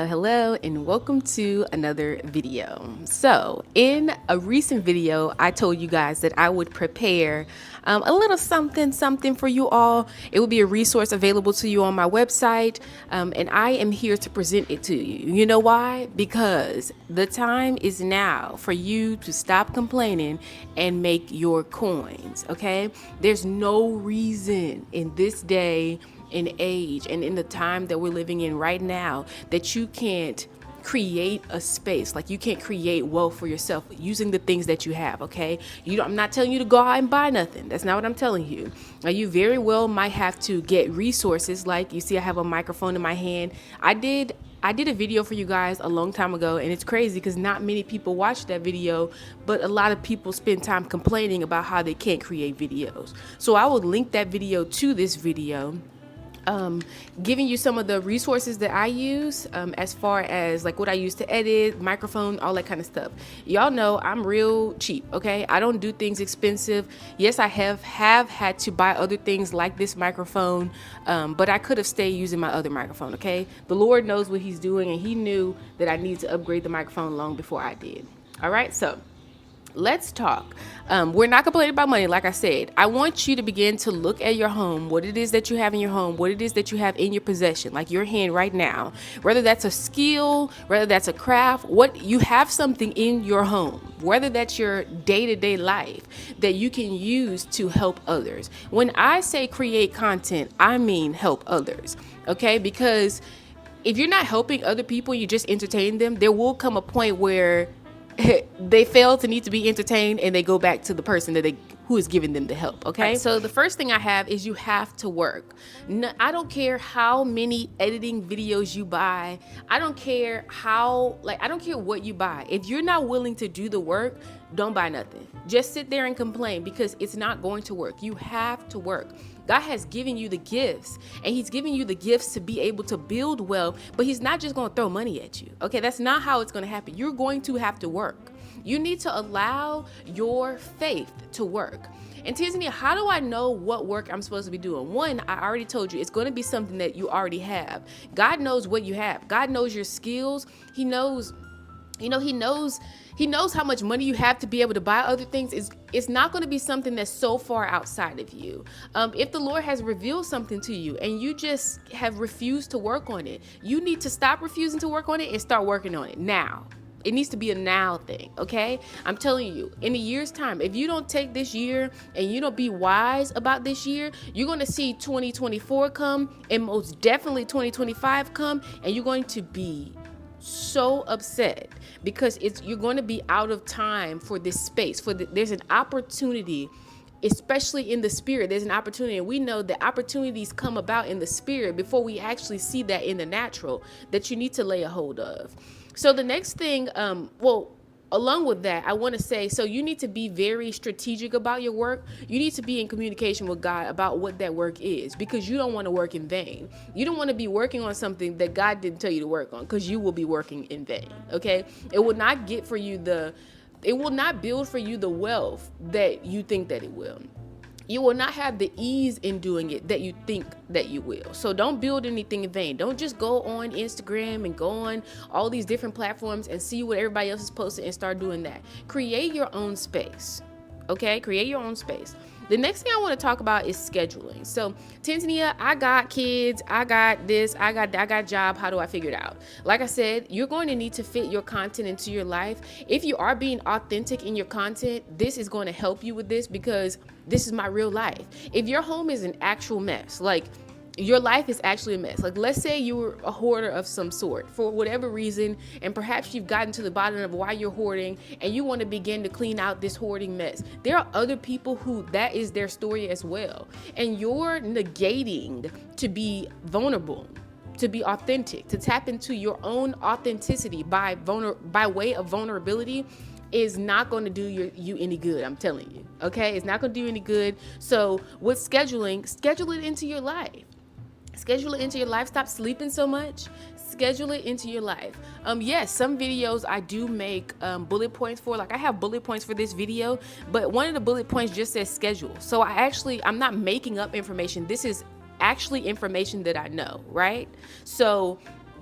Hello and welcome to another video. So in a recent video, I told you guys that I would prepare a little something for you all. It will be a resource available to you on my website, and I am here to present it to you. You know why? Because the time is now for you to stop complaining and make your coins, okay? There's no reason in this day and age and in the time that we're living in right now that you can't create a space. Like, you can't create wealth for yourself using the things that you have. Okay, I'm not telling you to go out and buy nothing. That's not what I'm telling you. Now, you very well might have to get resources. Like, you see I have a microphone in my hand. I did a video for you guys a long time ago, and it's crazy because not many people watch that video, but a lot of people spend time complaining about how they can't create videos. So I will link that video to this video, giving you some of the resources that I use, as far as like what I use to edit, microphone, all that kind of stuff. Y'all know I'm real cheap, okay? I don't do things expensive. Yes, I have had to buy other things like this microphone, but I could have stayed using my other microphone, okay? The Lord knows what he's doing, and he knew that I needed to upgrade the microphone long before I did. All right, so let's talk. We're not complaining about money. Like I said, I want you to begin to look at your home, what it is that you have in your home, what it is that you have in your possession, like your hand right now, whether that's a skill, whether that's a craft, what you have something in your home, whether that's your day-to-day life that you can use to help others. When I say create content, I mean help others, okay? Because if you're not helping other people, you just entertain them, there will come a point where they fail to need to be entertained and they go back to the person who is giving them the help. Okay. Right, so the first thing I have is you have to work. No, I don't care how many editing videos you buy. I don't care I don't care what you buy. If you're not willing to do the work, don't buy nothing. Just sit there and complain, because it's not going to work. You have to work. God has given you the gifts, and he's giving you the gifts to be able to build wealth, but he's not just going to throw money at you. Okay, that's not how it's going to happen. You're going to have to work. You need to allow your faith to work. And Tanzania, how do I know what work I'm supposed to be doing? One, I already told you, it's going to be something that you already have. God knows what you have. God knows your skills. He knows how much money you have to be able to buy other things. It's not going to be something that's so far outside of you. If the Lord has revealed something to you and you just have refused to work on it, you need to stop refusing to work on it and start working on it now. It needs to be a now thing, okay? I'm telling you, in a year's time, if you don't take this year and you don't be wise about this year, you're going to see 2024 come, and most definitely 2025 come, and you're going to be so upset because you're going to be out of time for this space. There's an opportunity, especially in the spirit. There's an opportunity, and we know that opportunities come about in the spirit before we actually see that in the natural, that you need to lay a hold of. So the next thing, along with that, I want to say, so you need to be very strategic about your work. You need to be in communication with God about what that work is, because you don't want to work in vain. You don't want to be working on something that God didn't tell you to work on, because you will be working in vain, okay? It will not build for you the wealth that you think that it will. You will not have the ease in doing it that you think that you will. So don't build anything in vain. Don't just go on Instagram and go on all these different platforms and see what everybody else is posting and start doing that. Create your own space. Okay? Create your own space. The next thing I want to talk about is scheduling. So, Tanzania, I got kids, I got this, I got a job. How do I figure it out? Like I said, you're going to need to fit your content into your life. If you are being authentic in your content, this is going to help you with this, because this is my real life. If your home is an actual mess, like your life is actually a mess. Like, let's say you were a hoarder of some sort for whatever reason, and perhaps you've gotten to the bottom of why you're hoarding and you want to begin to clean out this hoarding mess. There are other people who that is their story as well. And you're negating to be vulnerable, to be authentic, to tap into your own authenticity by way of vulnerability is not going to do you any good. I'm telling you. Okay. It's not going to do you any good. So with scheduling, schedule it into your life. Schedule it into your life. Stop sleeping so much. Schedule it into your life. Yes, some videos I do make bullet points for. Like, I have bullet points for this video, but one of the bullet points just says schedule. So I'm not making up information. This is actually information that I know, right? So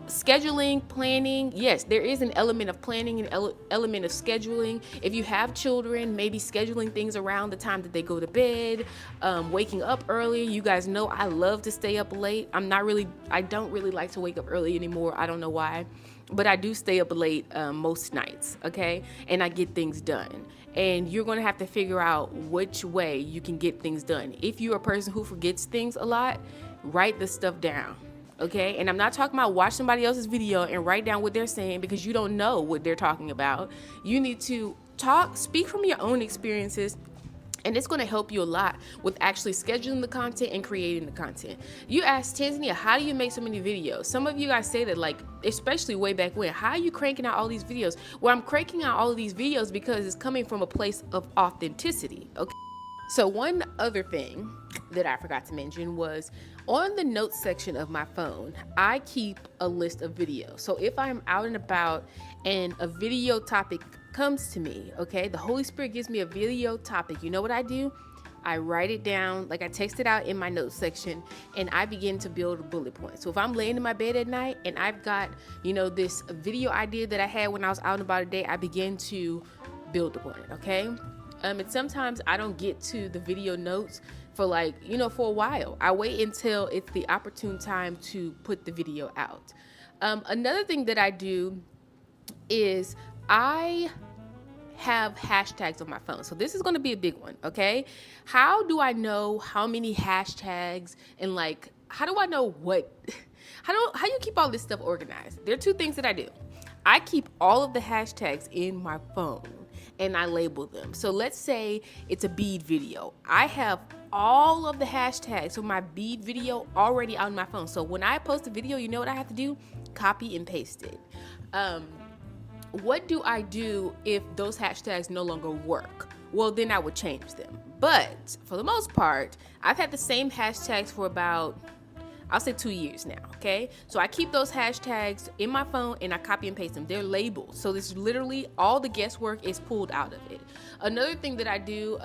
scheduling, planning, yes, there is an element of planning and element of scheduling. If you have children, maybe scheduling things around the time that they go to bed, waking up early. You guys know I love to stay up late. I don't really like to wake up early anymore. I don't know why, but I do stay up late most nights, okay? And I get things done. And you're going to have to figure out which way you can get things done. If you're a person who forgets things a lot, write the stuff down, okay? And I'm not talking about watch somebody else's video and write down what they're saying, because you don't know what they're talking about. You need to speak from your own experiences. And it's going to help you a lot with actually scheduling the content and creating the content. You asked Tanzania, how do you make so many videos? Some of you guys say that, like, especially way back when, how are you cranking out all these videos? Well, I'm cranking out all of these videos because it's coming from a place of authenticity, okay? So one other thing that I forgot to mention was on the notes section of my phone, I keep a list of videos. So if I'm out and about and a video topic comes to me, okay, the Holy Spirit gives me a video topic, you know what I do? I write it down, like I text it out in my notes section, and I begin to build a bullet point. So if I'm laying in my bed at night and I've got, this video idea that I had when I was out and about today, I begin to build upon it, okay? And sometimes I don't get to the video notes for for a while. I wait until it's the opportune time to put the video out. Another thing that I do is I have hashtags on my phone. So this is going to be a big one, okay? How do I know how many hashtags and how do I know how you keep all this stuff organized? There are two things that I do. I keep all of the hashtags in my phone and I label them. So let's say it's a bead video. I have all of the hashtags for my bead video already on my phone. So when I post a video, you know what I have to do? Copy and paste it. What do I do if those hashtags no longer work? Well, then I would change them. But for the most part, I've had the same hashtags for about, I'll say 2 years now, okay? So I keep those hashtags in my phone and I copy and paste them. They're labeled. So this literally, all the guesswork is pulled out of it. Another thing that I do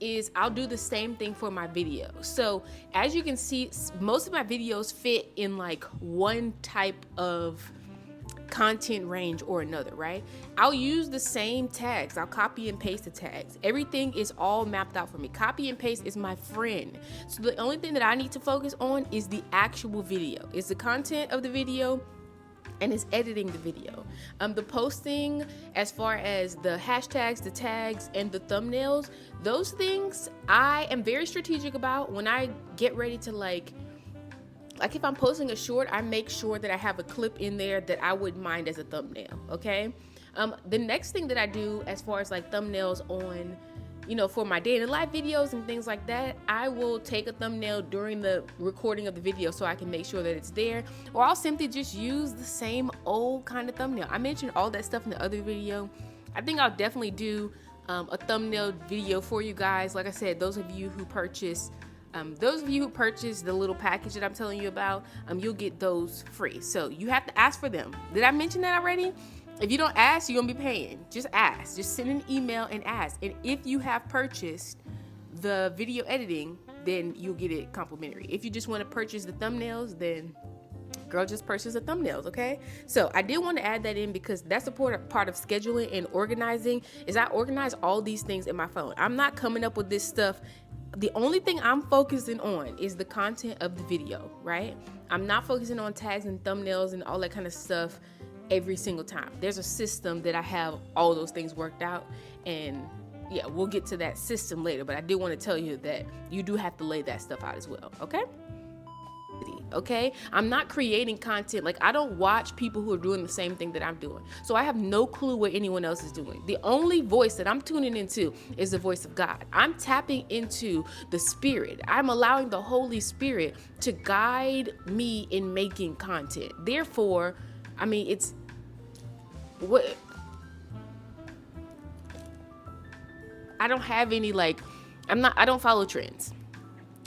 is I'll do the same thing for my videos. So as you can see, most of my videos fit in one type of content range or another, right? I'll use the same tags. I'll copy and paste the tags. Everything is all mapped out for me. Copy and paste is my friend. So the only thing that I need to focus on is the actual video. It's the content of the video and it's editing the video. The posting, as far as the hashtags, the tags, and the thumbnails, those things I am very strategic about. When I get ready to if I'm posting a short, I make sure that I have a clip in there that I wouldn't mind as a thumbnail, okay? The next thing that I do as far as thumbnails on, for my day in the life videos and things like that, I will take a thumbnail during the recording of the video so I can make sure that it's there, or I'll simply just use the same old kind of thumbnail. I mentioned all that stuff in the other video. I think I'll definitely do a thumbnail video for you guys. Like I said, those of you who purchase the little package that I'm telling you about, you'll get those free. So you have to ask for them. Did I mention that already? If you don't ask, you're gonna be paying. Just ask. Just send an email and ask. And if you have purchased the video editing, then you'll get it complimentary. If you just want to purchase the thumbnails, then girl, just purchase the thumbnails, okay? So I did want to add that in because that's a part of scheduling and organizing, is I organize all these things in my phone. I'm not coming up with this stuff. The only thing I'm focusing on is the content of the video, right? I'm not focusing on tags and thumbnails and all that kind of stuff every single time. There's a system that I have all those things worked out, and yeah, we'll get to that system later, but I do want to tell you that you do have to lay that stuff out as well, okay? Okay, I'm not creating content. I don't watch people who are doing the same thing that I'm doing. So I have no clue what anyone else is doing. The only voice that I'm tuning into is the voice of God. I'm tapping into the Spirit. I'm allowing the Holy Spirit to guide me in making content. Therefore, it's what I don't have any I don't follow trends.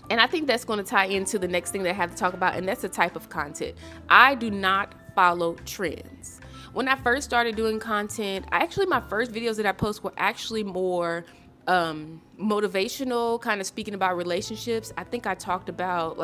And I think that's going to tie into the next thing that I have to talk about, and that's the type of content. I do not follow trends. When I first started doing content, my first videos that I post were actually more motivational, kind of speaking about relationships. I think I talked about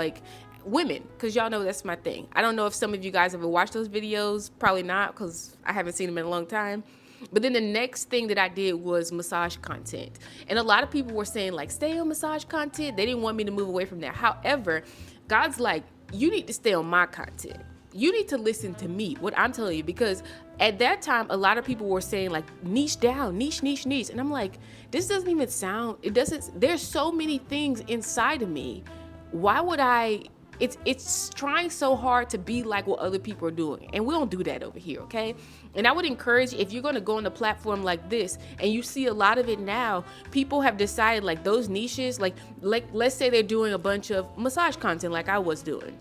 women, because y'all know that's my thing. I don't know if some of you guys ever watched those videos. Probably not, because I haven't seen them in a long time. But then the next thing that I did was massage content. And a lot of people were saying, like, stay on massage content. They didn't want me to move away from that. However, God's like, you need to stay on my content. You need to listen to me, what I'm telling you, because at that time, a lot of people were saying, like, niche down, niche. And I'm like, this doesn't even sound, it doesn't, there's so many things inside of me. Why would I, it's trying so hard to be like what other people are doing. And we don't do that over here, okay? And I would encourage, if you're going to go on a platform like this, and you see a lot of it now, people have decided, like, those niches, like let's say they're doing a bunch of massage content like I was doing.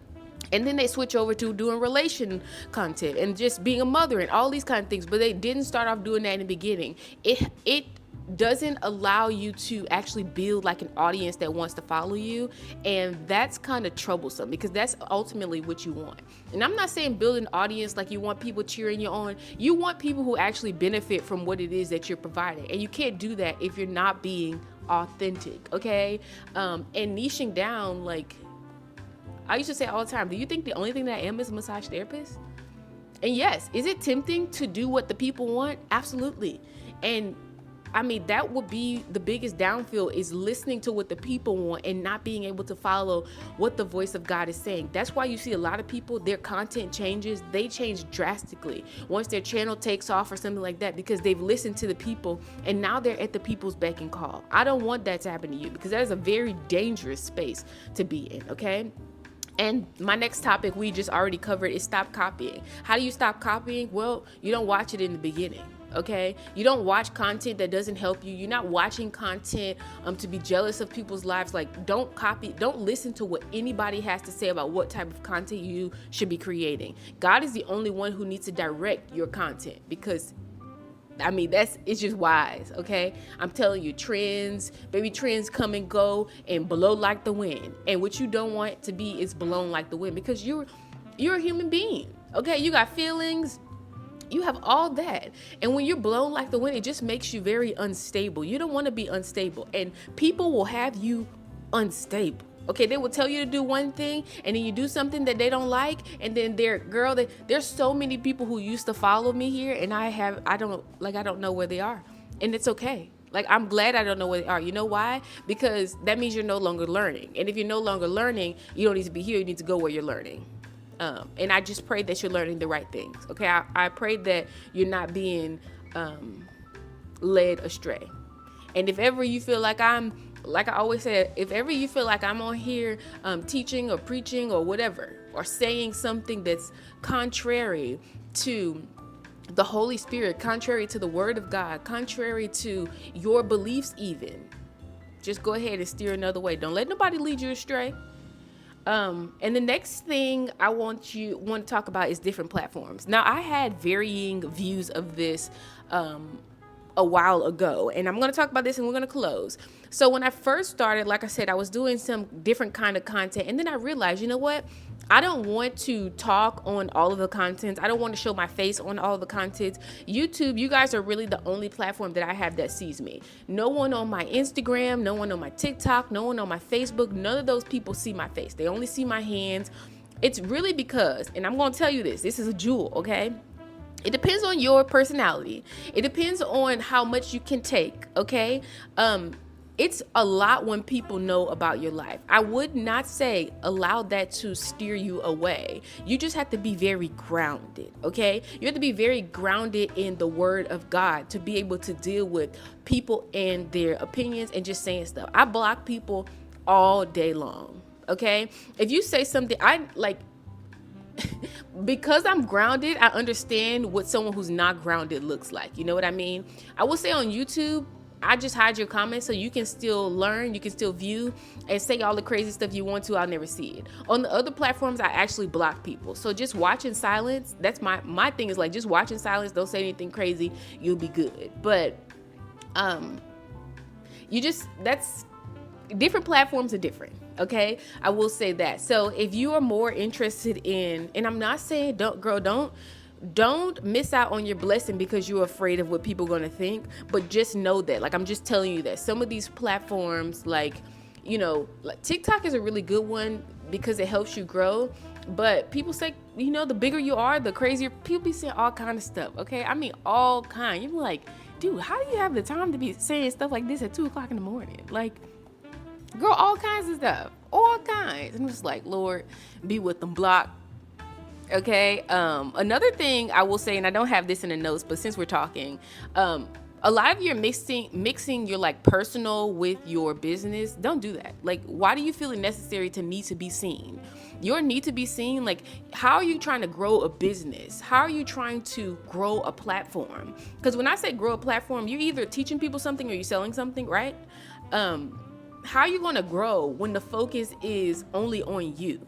And then they switch over to doing relation content and just being a mother and all these kind of things. But they didn't start off doing that in the beginning. It doesn't allow you to actually build like an audience that wants to follow you. And that's kind of troublesome, because that's ultimately what you want. And I'm not saying build an audience like you want people cheering you on. You want people who actually benefit from what it is that you're providing. And you can't do that if you're not being authentic, okay? And niching down, like, I used to say all the time, do you think the only thing that I am is a massage therapist? And yes, is it tempting to do what the people want? Absolutely. And I mean, that would be the biggest downfall, is listening to what the people want and not being able to follow what the voice of God is saying. That's why you see a lot of people, their content changes. They change drastically once their channel takes off or something like that, because they've listened to the people and now they're at the people's beck and call. I don't want that to happen to you, because that is a very dangerous space to be in, okay? And my next topic we just already covered is stop copying. How do you stop copying? Well, you don't watch it in the beginning, okay? You don't watch content that doesn't help you. You're not watching content to be jealous of people's lives. Like, don't copy, don't listen to what anybody has to say about what type of content you should be creating. God is the only one who needs to direct your content, because I mean, it's just wise, okay? I'm telling you, trends come and go and blow like the wind. And what you don't want to be is blown like the wind, because you're a human being, okay? You got feelings, you have all that. And when you're blown like the wind, it just makes you very unstable. You don't want to be unstable, and people will have you unstable. Okay, they will tell you to do one thing, and then you do something that they don't like, and then there's so many people who used to follow me here, and I don't know where they are. And it's okay. Like, I'm glad I don't know where they are. You know why? Because that means you're no longer learning. And if you're no longer learning, you don't need to be here. You need to go where you're learning. And I just pray that you're learning the right things. Okay, I pray that you're not being led astray. And if ever you feel like like I always say, if ever you feel like I'm on here teaching or preaching or whatever, or saying something that's contrary to the Holy Spirit, contrary to the Word of God, contrary to your beliefs even, just go ahead and steer another way. Don't let nobody lead you astray. And the next thing I want to talk about is different platforms. Now, I had varying views of this a while ago, and I'm going to talk about this and we're going to close. So when I first started, like I said, I was doing some different kind of content, and then I realized, you know what? I don't want to talk on all of the content. I don't want to show my face on all of the content. YouTube, you guys are really the only platform that I have that sees me. No one on my Instagram, no one on my TikTok, no one on my Facebook, none of those people see my face. They only see my hands. It's really because, and I'm going to tell you this is a jewel, okay? It depends on your personality. It depends on how much you can take, okay? It's a lot when people know about your life. I would not say allow that to steer you away. You just have to be very grounded, okay? You have to be very grounded in the Word of God to be able to deal with people and their opinions and just saying stuff. I block people all day long, okay? If you say something, because I'm grounded, I understand what someone who's not grounded looks like. You know what I mean? I will say on YouTube, I just hide your comments so you can still learn, you can still view and say all the crazy stuff you want to. I'll never see it. On the other platforms, I actually block people. So just watch in silence. That's my thing is like, just watch in silence. Don't say anything crazy. You'll be good. But that's different platforms are different. Okay, I will say that. So if you are more interested in, and I'm not saying don't miss out on your blessing because you're afraid of what people are going to think, but just know that, like, I'm just telling you that some of these platforms, like, you know, like TikTok is a really good one because it helps you grow. But people say, you know, the bigger you are, the crazier. People be saying all kind of stuff. Okay, I mean all kind. You're like, dude, how do you have the time to be saying stuff like this at 2:00 in the morning? Like, girl, all kinds of stuff, all kinds. And I'm just like, Lord, be with them. Block. Okay. Another thing I will say, and I don't have this in the notes, but since we're talking, a lot of your mixing your like personal with your business. Don't do that. Like, why do you feel it necessary to need to be seen? Your need to be seen, like, how are you trying to grow a business? How are you trying to grow a platform? Because when I say grow a platform, you're either teaching people something or you're selling something, right? How are you going to grow when the focus is only on you?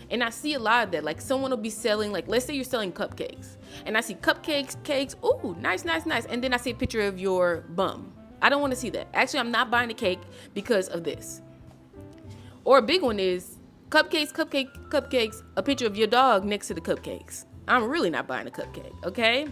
And I see a lot of that. Like, someone will be selling, like, let's say you're selling cupcakes. And I see cupcakes, cakes, ooh, nice, nice, nice. And then I see a picture of your bum. I don't want to see that. Actually, I'm not buying a cake because of this. Or a big one is cupcakes, cupcakes, a picture of your dog next to the cupcakes. I'm really not buying a cupcake, okay?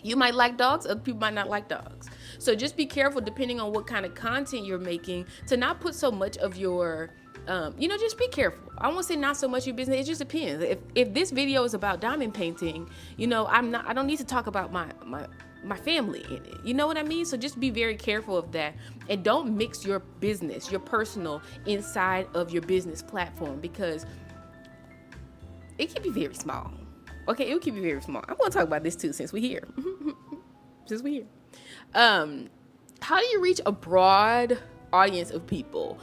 You might like dogs, other people might not like dogs. So just be careful, depending on what kind of content you're making, to not put so much of your just be careful. I won't say not so much your business. It just depends. If this video is about diamond painting, I don't need to talk about my family in it. You know what I mean? So just be very careful of that, and don't mix your business, your personal, inside of your business platform, because it can be very small. Okay, it will keep you very small. I'm going to talk about this too, since we're here. How do you reach a broad audience of people?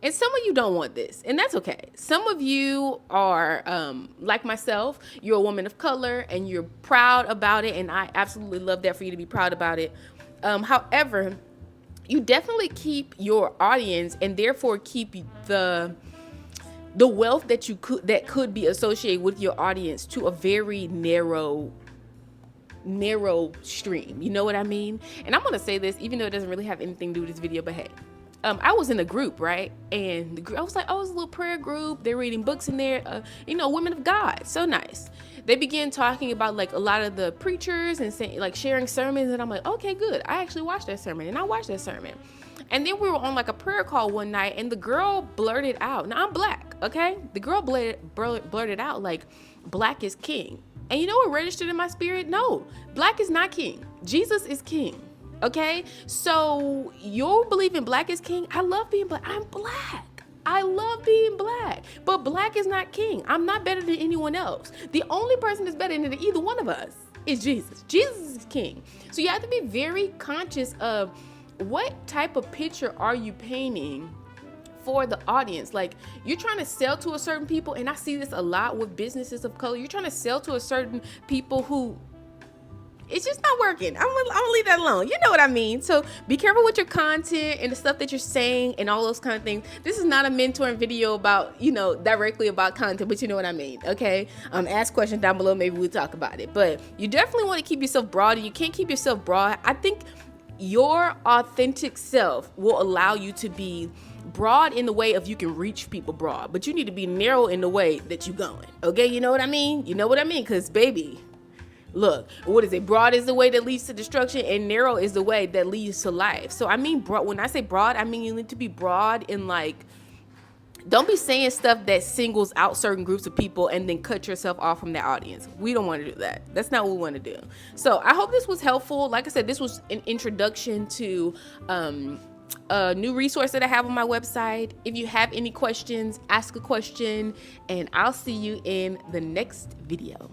And some of you don't want this, and that's okay. Some of you are like myself. You're a woman of color and you're proud about it, and I absolutely love that for you to be proud about it. However, you definitely keep your audience, and therefore keep the wealth that could be associated with your audience to a very narrow stream. You know what I mean? And I'm gonna say this, even though it doesn't really have anything to do with this video, but hey, I was in a group, right? And I was like, oh, it's a little prayer group. They're reading books in there, women of God. So nice. They began talking about like a lot of the preachers and saying, like, sharing sermons. And I'm like, okay, good. I actually watched that sermon, and I watched that sermon. And then we were on like a prayer call one night, and the girl blurted out, now I'm black, okay? The girl blurted out like, black is king. And you know what registered in my spirit? No, black is not king. Jesus is king. Okay, so you believe in black is king. I love being black. I'm black. I love being black. But black is not king. I'm not better than anyone else. The only person that's better than either one of us is Jesus. Jesus is king. So you have to be very conscious of what type of picture are you painting for the audience. Like, you're trying to sell to a certain people, and I see this a lot with businesses of color. You're trying to sell to a certain people who it's just not working. I'm gonna leave that alone. You know what I mean? So be careful with your content and the stuff that you're saying and all those kind of things. This is not a mentoring video about, directly about content, but you know what I mean, okay? Ask questions down below. Maybe we'll talk about it. But you definitely want to keep yourself broad, and you can't keep yourself broad. I think your authentic self will allow you to be broad in the way of you can reach people broad, but you need to be narrow in the way that you're going, okay? You know what I mean? You know what I mean? Because, baby, look, what is it? Broad is the way that leads to destruction, and narrow is the way that leads to life. So I mean, broad. When I say broad, I mean you need to be broad in, like, don't be saying stuff that singles out certain groups of people and then cut yourself off from the audience. We don't want to do that. That's not what we want to do. So I hope this was helpful. Like I said, this was an introduction to a new resource that I have on my website. If you have any questions, ask a question, and I'll see you in the next video.